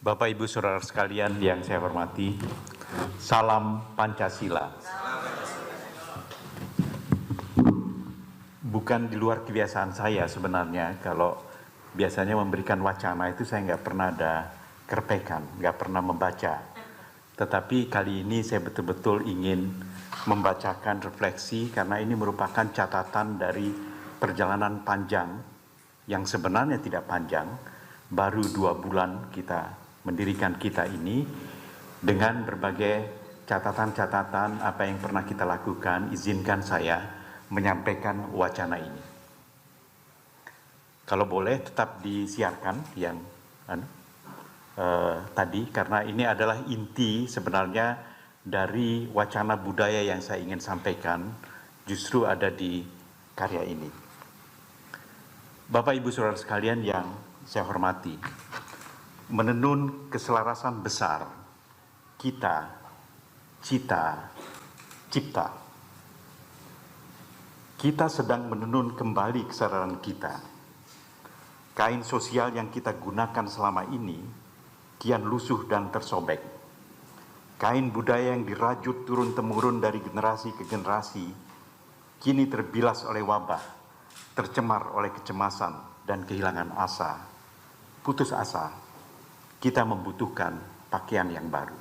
Bapak Ibu Saudara sekalian yang saya hormati, salam Pancasila. Bukan di luar kebiasaan saya sebenarnya, kalau biasanya memberikan wacana itu saya nggak pernah ada kerpekan, nggak pernah membaca. Tetapi kali ini saya betul-betul ingin membacakan refleksi karena ini merupakan catatan dari perjalanan panjang yang sebenarnya tidak panjang, baru 2 bulan kita mendirikan kita ini dengan berbagai catatan-catatan apa yang pernah kita lakukan. Izinkan saya menyampaikan wacana ini. Kalau boleh tetap disiarkan yang tadi, karena ini adalah inti sebenarnya dari wacana budaya yang saya ingin sampaikan, justru ada di karya ini. Bapak Ibu Saudara sekalian yang saya hormati, menenun keselarasan besar kita, cita, cipta. Kita sedang menenun kembali kesadaran kita. Kain sosial yang kita gunakan selama ini kian lusuh dan tersobek. Kain budaya yang dirajut turun-temurun dari generasi ke generasi kini terbilas oleh wabah, tercemar oleh kecemasan dan kehilangan asa. Putus asa, kita membutuhkan pakaian yang baru.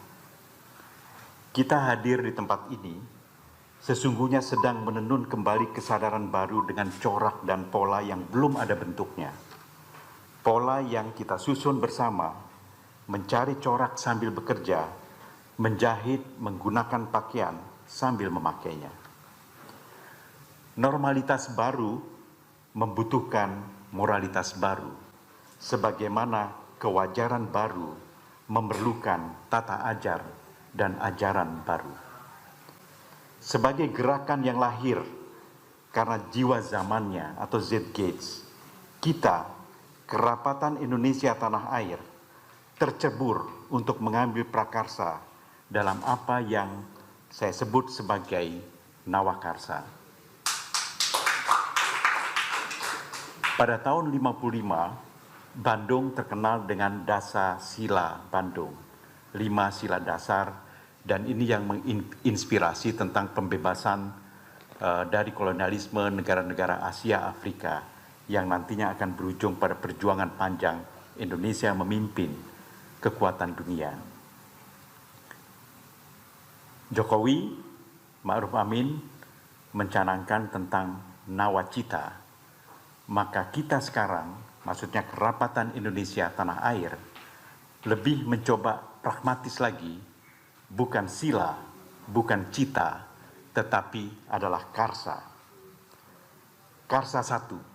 Kita hadir di tempat ini sesungguhnya sedang menenun kembali kesadaran baru dengan corak dan pola yang belum ada bentuknya. Pola yang kita susun bersama, mencari corak sambil bekerja, menjahit menggunakan pakaian sambil memakainya. Normalitas baru membutuhkan moralitas baru, sebagaimana kewajaran baru memerlukan tata ajar dan ajaran baru. Sebagai gerakan yang lahir karena jiwa zamannya atau Zeitgeist, kita, Kerapatan Indonesia Tanah Air, tercebur untuk mengambil prakarsa dalam apa yang saya sebut sebagai nawakarsa. Pada tahun 55, Bandung terkenal dengan Dasa Sila Bandung, 5 sila dasar, dan ini yang menginspirasi tentang pembebasan dari kolonialisme negara-negara Asia Afrika yang nantinya akan berujung pada perjuangan panjang Indonesia memimpin kekuatan dunia. Jokowi Ma'ruf Amin mencanangkan tentang nawacita, maka kita sekarang, maksudnya Kerapatan Indonesia Tanah Air, lebih mencoba pragmatis lagi, bukan sila, bukan cita, tetapi adalah karsa. Karsa 1.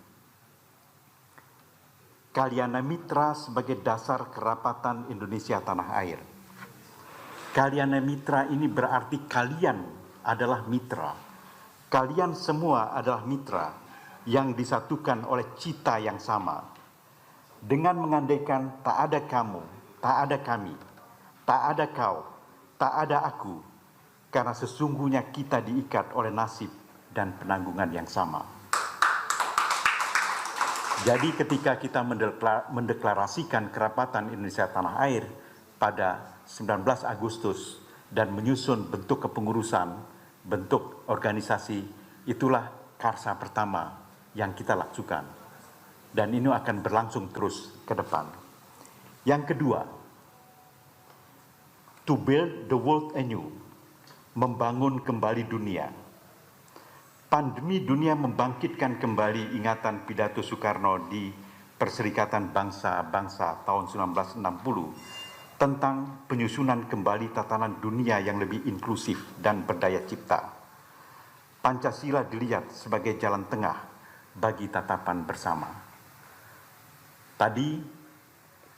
Kalyana Mitra sebagai dasar Kerapatan Indonesia Tanah Air. Kalyana Mitra ini berarti kalian adalah mitra. Kalian semua adalah mitra yang disatukan oleh cita yang sama. Dengan mengandaikan tak ada kamu, tak ada kami, tak ada kau, tak ada aku, karena sesungguhnya kita diikat oleh nasib dan penanggungan yang sama. Jadi ketika kita mendeklarasikan Kerapatan Indonesia Tanah Air pada 19 Agustus dan menyusun bentuk kepengurusan, bentuk organisasi, itulah karsa pertama yang kita lakukan. Dan ini akan berlangsung terus ke depan. Yang kedua, to build the world anew, membangun kembali dunia. Pandemi dunia membangkitkan kembali ingatan pidato Soekarno di Perserikatan Bangsa-Bangsa tahun 1960 tentang penyusunan kembali tatanan dunia yang lebih inklusif dan berdaya cipta. Pancasila dilihat sebagai jalan tengah bagi tatapan bersama. Tadi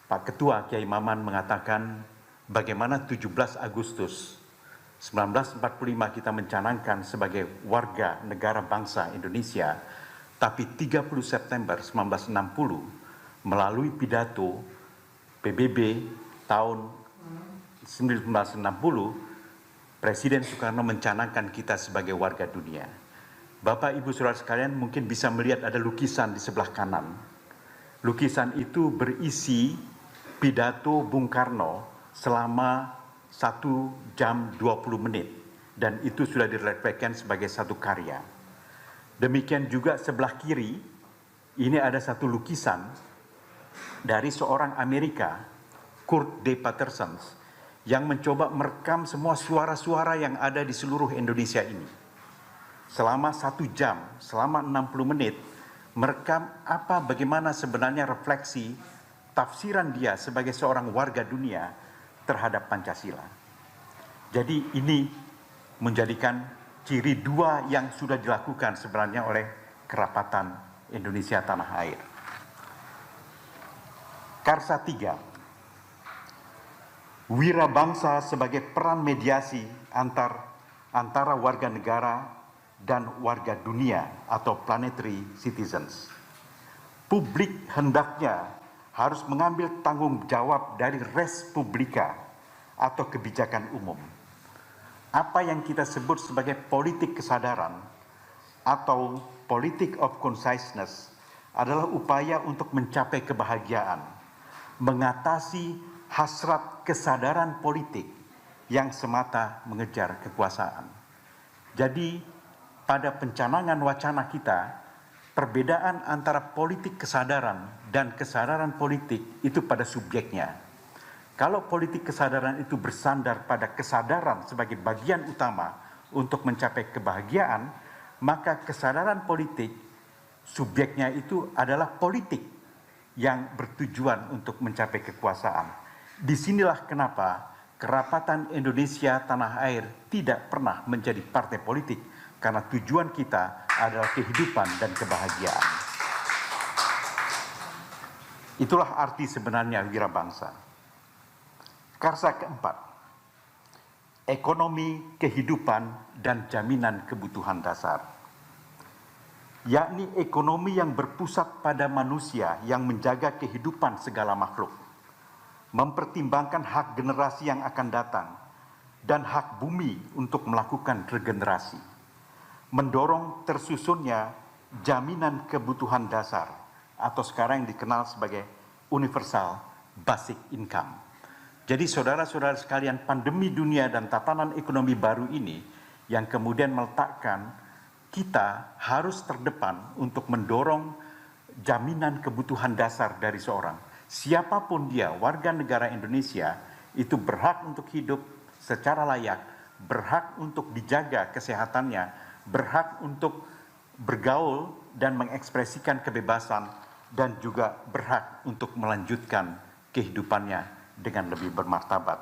Pak Ketua Kiai Maman mengatakan bagaimana 17 Agustus 1945 kita mencanangkan sebagai warga negara bangsa Indonesia, tapi 30 September 1960 melalui pidato PBB tahun 1960, Presiden Soekarno mencanangkan kita sebagai warga dunia. Bapak Ibu Saudara sekalian mungkin bisa melihat ada lukisan di sebelah kanan. Lukisan itu berisi pidato Bung Karno selama 1 jam 20 menit, dan itu sudah direfleksikan sebagai satu karya. Demikian juga sebelah kiri, ini ada satu lukisan dari seorang Amerika, Kurt D. Patterson, yang mencoba merekam semua suara-suara yang ada di seluruh Indonesia ini. Selama 1 jam, selama 60 menit, merekam bagaimana sebenarnya refleksi tafsiran dia sebagai seorang warga dunia terhadap Pancasila. Jadi ini menjadikan ciri dua yang sudah dilakukan sebenarnya oleh Kerapatan Indonesia Tanah Air. Karsa 3, wirabangsa sebagai peran mediasi antara warga negara dan warga dunia atau planetary citizens. Publik hendaknya harus mengambil tanggung jawab dari res publica atau kebijakan umum. Apa yang kita sebut sebagai politik kesadaran atau politic of consciousness adalah upaya untuk mencapai kebahagiaan, mengatasi hasrat kesadaran politik yang semata mengejar kekuasaan. Jadi pada pencanangan wacana kita, perbedaan antara politik kesadaran dan kesadaran politik itu pada subjeknya. Kalau politik kesadaran itu bersandar pada kesadaran sebagai bagian utama untuk mencapai kebahagiaan, maka kesadaran politik subjeknya itu adalah politik yang bertujuan untuk mencapai kekuasaan. Disinilah kenapa Kerapatan Indonesia Tanah Air tidak pernah menjadi partai politik, karena tujuan kita adalah kehidupan dan kebahagiaan. Itulah arti sebenarnya wirabangsa. Karsa keempat, ekonomi, kehidupan, dan jaminan kebutuhan dasar. Yakni ekonomi yang berpusat pada manusia yang menjaga kehidupan segala makhluk, mempertimbangkan hak generasi yang akan datang, dan hak bumi untuk melakukan regenerasi. Mendorong tersusunnya jaminan kebutuhan dasar atau sekarang yang dikenal sebagai universal basic income. Jadi saudara-saudara sekalian, pandemi dunia dan tatanan ekonomi baru ini yang kemudian meletakkan kita harus terdepan untuk mendorong jaminan kebutuhan dasar dari seorang. Siapapun dia, warga negara Indonesia itu berhak untuk hidup secara layak, berhak untuk dijaga kesehatannya, berhak untuk bergaul dan mengekspresikan kebebasan, dan juga berhak untuk melanjutkan kehidupannya dengan lebih bermartabat.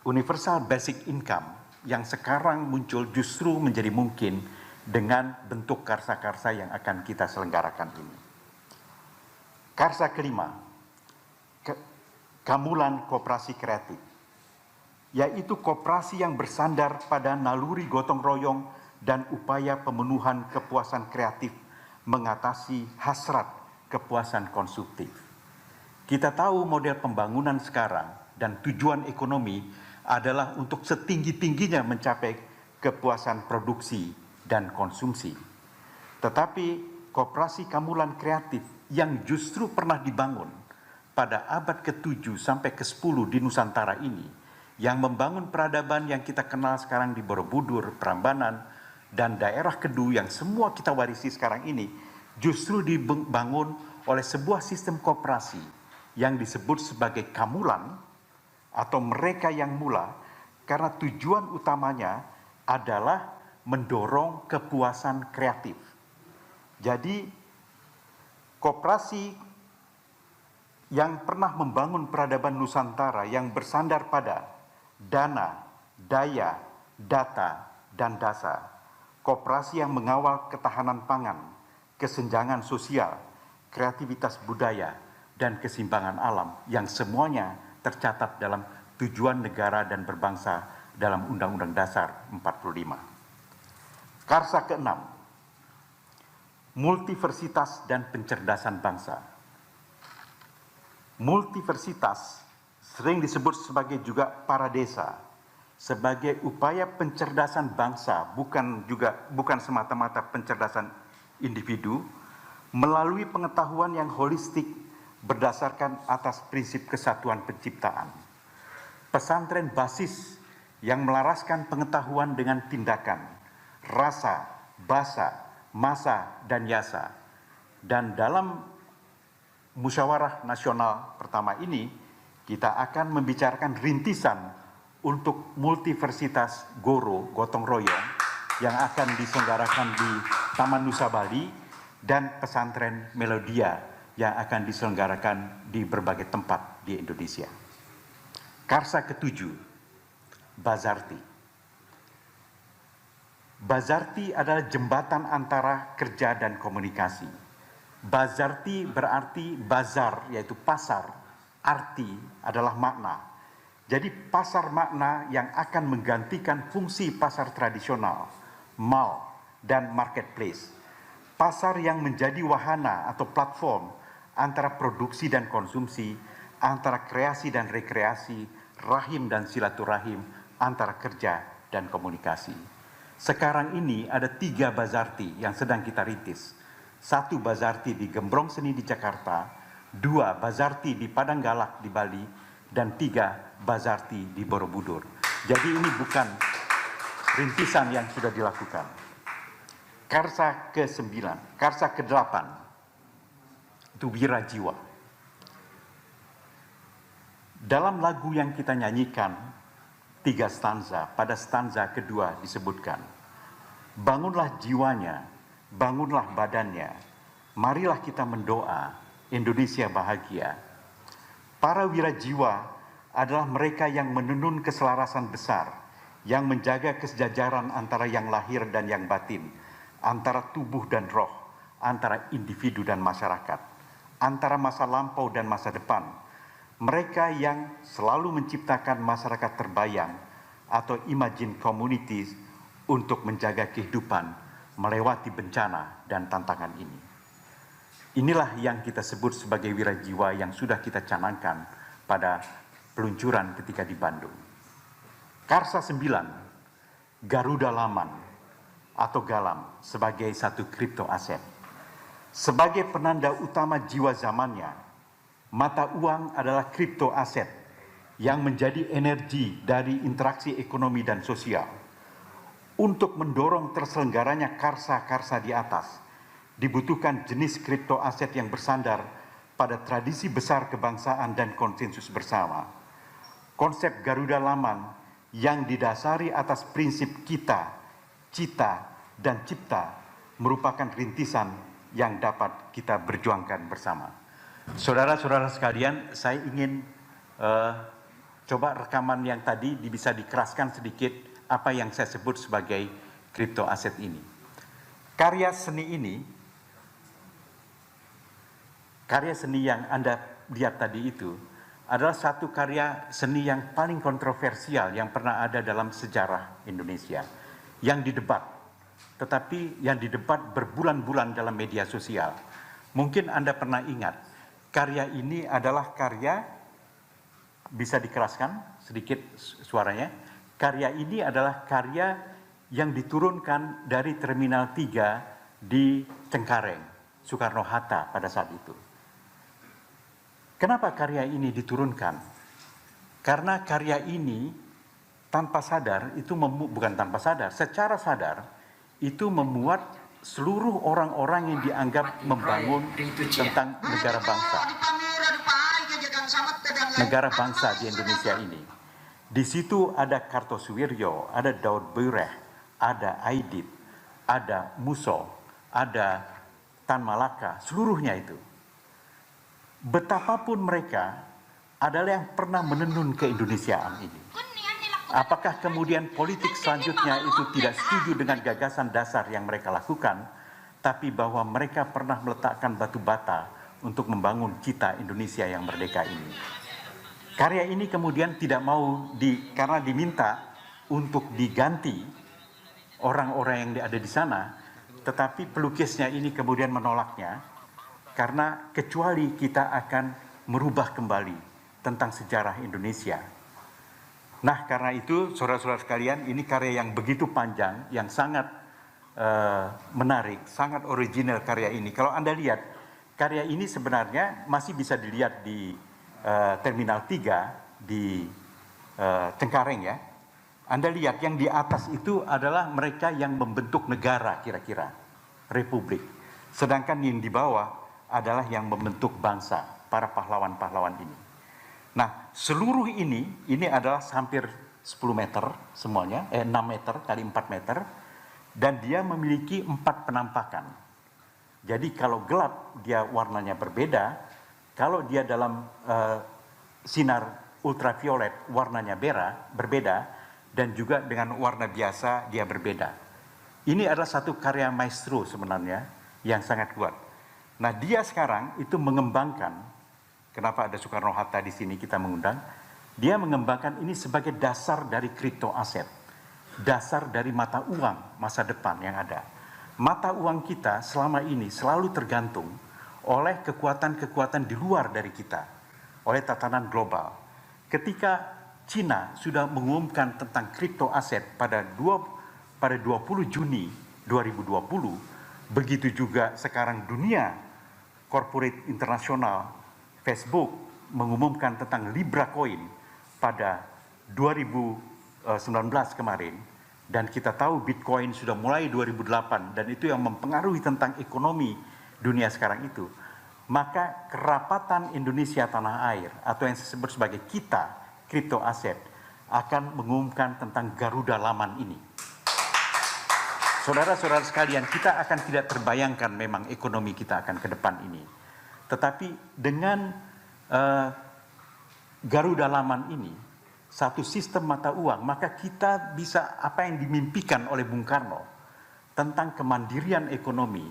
Universal basic income yang sekarang muncul justru menjadi mungkin dengan bentuk karsa-karsa yang akan kita selenggarakan ini. Karsa kelima, Kamulan Koperasi Kreatif, yaitu koperasi yang bersandar pada naluri gotong royong dan upaya pemenuhan kepuasan kreatif mengatasi hasrat kepuasan konsumtif. Kita tahu model pembangunan sekarang dan tujuan ekonomi adalah untuk setinggi-tingginya mencapai kepuasan produksi dan konsumsi. Tetapi koperasi Kamulan Kreatif yang justru pernah dibangun pada abad ke-7 sampai ke-10 di Nusantara ini, yang membangun peradaban yang kita kenal sekarang di Borobudur, Prambanan, dan daerah Kedu yang semua kita warisi sekarang ini, justru dibangun oleh sebuah sistem koperasi yang disebut sebagai Kamulan atau mereka yang mula, karena tujuan utamanya adalah mendorong kepuasan kreatif. Jadi koperasi yang pernah membangun peradaban Nusantara yang bersandar pada dana, daya, data, dan dasar. Koperasi yang mengawal ketahanan pangan, kesenjangan sosial, kreativitas budaya, dan keseimbangan alam yang semuanya tercatat dalam tujuan negara dan berbangsa dalam Undang-Undang Dasar 45. Karsa keenam, multiversitas dan pencerdasan bangsa. Multiversitas sering disebut sebagai juga paradesa, sebagai upaya pencerdasan bangsa, bukan semata-mata pencerdasan individu, melalui pengetahuan yang holistik berdasarkan atas prinsip kesatuan penciptaan. Pesantren basis yang melaraskan pengetahuan dengan tindakan, rasa, bahasa, masa, dan yasa. Dan dalam musyawarah nasional pertama ini, kita akan membicarakan rintisan untuk multiversitas gotong royong yang akan diselenggarakan di Taman Nusa Bali dan pesantren Melodia yang akan diselenggarakan di berbagai tempat di Indonesia. Karsa ketujuh, Bazarti. Bazarti adalah jembatan antara kerja dan komunikasi. Bazarti berarti bazar, yaitu pasar, arti adalah makna. Jadi pasar makna yang akan menggantikan fungsi pasar tradisional, mall, dan marketplace. Pasar yang menjadi wahana atau platform antara produksi dan konsumsi, antara kreasi dan rekreasi, rahim dan silaturahim, antara kerja dan komunikasi. Sekarang ini ada 3 Bazarti yang sedang kita rintis. 1 Bazarti di Gembrong Seni di Jakarta, 2 Bazarti di Padanggalak di Bali, dan 3 Bazarti di Borobudur. Jadi ini bukan rintisan yang sudah dilakukan. Karsa ke-9, Karsa ke-8, itu Wirajiwa. Dalam lagu yang kita nyanyikan, 3 stanza, pada stanza kedua disebutkan, bangunlah jiwanya, bangunlah badannya, marilah kita mendoa, Indonesia bahagia. Para wirajiwa adalah mereka yang menenun keselarasan besar, yang menjaga kesejajaran antara yang lahir dan yang batin, antara tubuh dan roh, antara individu dan masyarakat, antara masa lampau dan masa depan. Mereka yang selalu menciptakan masyarakat terbayang atau imagine communities untuk menjaga kehidupan melewati bencana dan tantangan ini. Inilah yang kita sebut sebagai wirajiwa yang sudah kita canangkan pada peluncuran ketika di Bandung. Karsa 9, Garuda Laman atau Galam sebagai satu kripto aset. Sebagai penanda utama jiwa zamannya, mata uang adalah kripto aset yang menjadi energi dari interaksi ekonomi dan sosial. Untuk mendorong terselenggaranya karsa-karsa di atas, dibutuhkan jenis kripto aset yang bersandar pada tradisi besar kebangsaan dan konsensus bersama. Konsep Garuda Laman yang didasari atas prinsip kita, cita, dan cipta merupakan rintisan yang dapat kita berjuangkan bersama. Saudara-saudara sekalian, saya ingin coba rekaman yang tadi bisa dikeraskan sedikit apa yang saya sebut sebagai kripto aset ini. Karya seni ini, karya seni yang Anda lihat tadi itu adalah satu karya seni yang paling kontroversial yang pernah ada dalam sejarah Indonesia, yang didebat, tetapi yang didebat berbulan-bulan dalam media sosial. Mungkin Anda pernah ingat, karya ini adalah karya, bisa dikeraskan sedikit suaranya, karya ini adalah karya yang diturunkan dari Terminal 3 di Cengkareng, Soekarno-Hatta pada saat itu. Kenapa karya ini diturunkan? Karena karya ini tanpa sadar, itu bukan tanpa sadar, secara sadar, itu memuat seluruh orang-orang yang dianggap membangun tentang negara bangsa. Negara bangsa di Indonesia ini. Di situ ada Kartosuwiryo, ada Daud Bereh, ada Aidit, ada Muso, ada Tan Malaka, seluruhnya itu. Betapapun mereka adalah yang pernah menenun keindonesiaan ini. Apakah kemudian politik selanjutnya itu tidak setuju dengan gagasan dasar yang mereka lakukan, tapi bahwa mereka pernah meletakkan batu bata untuk membangun cita Indonesia yang merdeka ini. Karya ini kemudian tidak mau karena diminta untuk diganti orang-orang yang ada di sana, tetapi pelukisnya ini kemudian menolaknya, karena kecuali kita akan merubah kembali tentang sejarah Indonesia. Nah, karena itu saudara-saudara sekalian, ini karya yang begitu panjang, yang sangat menarik, sangat original karya ini. Kalau Anda lihat, karya ini sebenarnya masih bisa dilihat di Terminal 3 di Cengkareng ya. Anda lihat yang di atas itu adalah mereka yang membentuk negara kira-kira, republik. Sedangkan yang di bawah adalah yang membentuk bangsa, para pahlawan-pahlawan ini. Nah, seluruh ini adalah hampir 10 meter semuanya, 6 meter kali 4 meter, dan dia memiliki 4 penampakan. Jadi kalau gelap dia warnanya berbeda, kalau dia dalam sinar ultraviolet warnanya berbeda, dan juga dengan warna biasa dia berbeda. Ini adalah satu karya maestro sebenarnya yang sangat kuat. Nah, dia sekarang itu mengembangkan, kenapa ada Soekarno-Hatta di sini kita mengundang, dia mengembangkan ini sebagai dasar dari kripto aset, dasar dari mata uang masa depan yang ada. Mata uang kita selama ini selalu tergantung oleh kekuatan-kekuatan di luar dari kita, oleh tatanan global. Ketika Cina sudah mengumumkan tentang kripto aset pada 20 Juni 2020, begitu juga sekarang dunia corporate internasional, Facebook mengumumkan tentang Libra Coin pada 2019 kemarin, dan kita tahu Bitcoin sudah mulai 2008, dan itu yang mempengaruhi tentang ekonomi dunia sekarang itu. Maka kerapatan Indonesia tanah air, atau yang disebut sebagai kita, kripto aset, akan mengumumkan tentang Garuda Laman ini. Saudara-saudara sekalian, kita akan tidak terbayangkan memang ekonomi kita akan ke depan ini. Tetapi dengan Garuda Laman ini, satu sistem mata uang, maka kita bisa apa yang dimimpikan oleh Bung Karno tentang kemandirian ekonomi,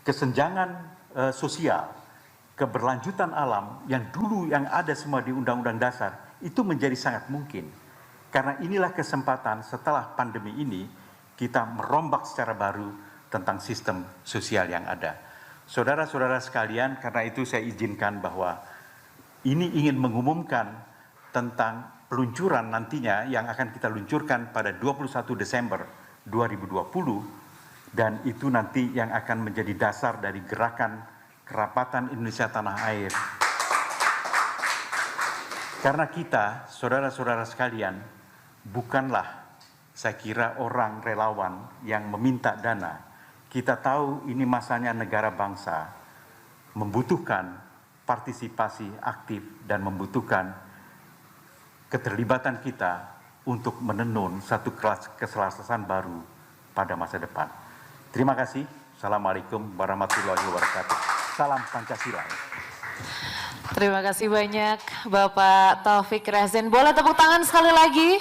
kesenjangan sosial, keberlanjutan alam yang dulu yang ada semua di Undang-Undang Dasar, itu menjadi sangat mungkin. Karena inilah kesempatan setelah pandemi ini kita merombak secara baru tentang sistem sosial yang ada. Saudara-saudara sekalian, karena itu saya izinkan bahwa ini ingin mengumumkan tentang peluncuran nantinya yang akan kita luncurkan pada 21 Desember 2020, dan itu nanti yang akan menjadi dasar dari gerakan kerapatan Indonesia tanah air. Karena kita, saudara-saudara sekalian, bukanlah saya kira orang relawan yang meminta dana. Kita tahu ini masanya negara bangsa, membutuhkan partisipasi aktif dan membutuhkan keterlibatan kita untuk menenun satu keselarasan baru pada masa depan. Terima kasih. Assalamualaikum warahmatullahi wabarakatuh. Salam Pancasila. Terima kasih banyak Bapak Taufik Razin. Boleh tepuk tangan sekali lagi?